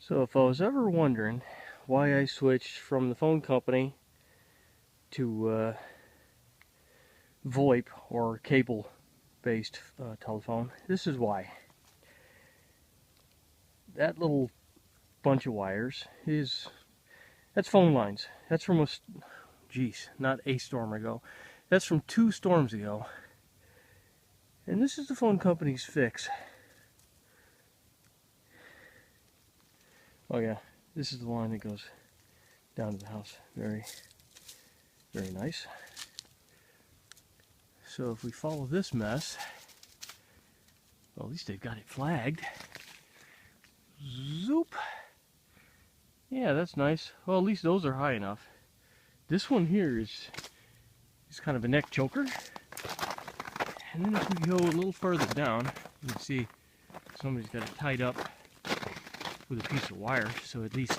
So if I was ever wondering why I switched from the phone company to VoIP or cable-based telephone, this is why. That little bunch of wires that's phone lines. That's from not a storm ago. That's from 2 storms ago. And this is the phone company's fix. Oh yeah, this is the line that goes down to the house. Very, very nice. So if we follow this mess, well, at least they've got it flagged. Zoop. Yeah, that's nice. Well, at least those are high enough. This one here is kind of a neck choker. And then if we go a little further down, you can see somebody's got it tied up with a piece of wire, so at least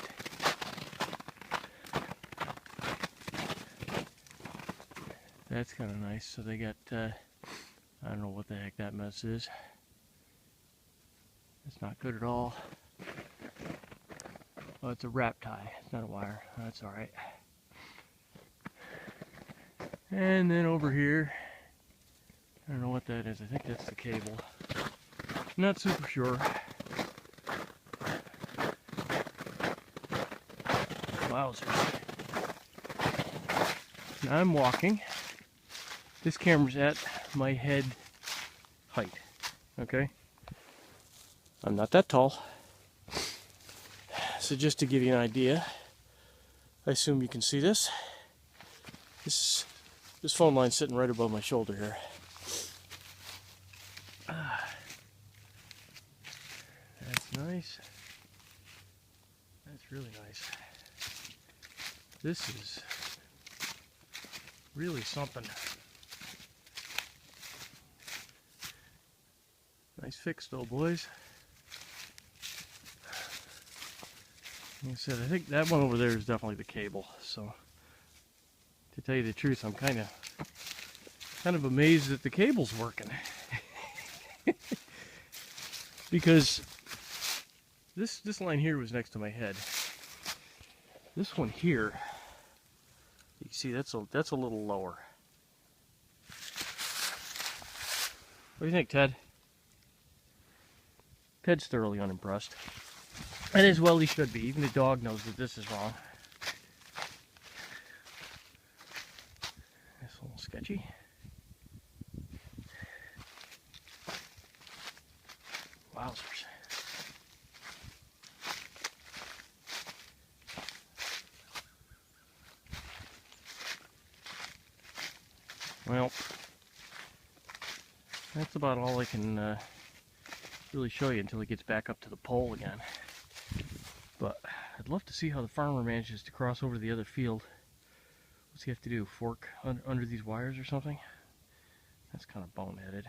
that's kind of nice. So they got, I don't know what the heck that mess is. It's not good at all. Oh, it's a wrap tie. It's not a wire. That's all right. And then over here, I don't know what that is. I think that's the cable. Not super sure. Wowzers. Now I'm walking. This camera's at my head height. Okay? I'm not that tall. So just to give you an idea, I assume you can see this. This phone line's sitting right above my shoulder here. That's nice. That's really nice. This is really something. Nice fix though, boys. Like I said, I think that one over there is definitely the cable. So, to tell you the truth, I'm kind of amazed that the cable's working. Because this line here was next to my head. This one here, you can see that's a little lower. What do you think, Ted? Ted's thoroughly unimpressed. And as well he should be. Even the dog knows that this is wrong. That's a little sketchy. Wowzers. Well, that's about all I can really show you until he gets back up to the pole again. But I'd love to see how the farmer manages to cross over to the other field. What's he have to do? Fork under these wires or something? That's kind of boneheaded.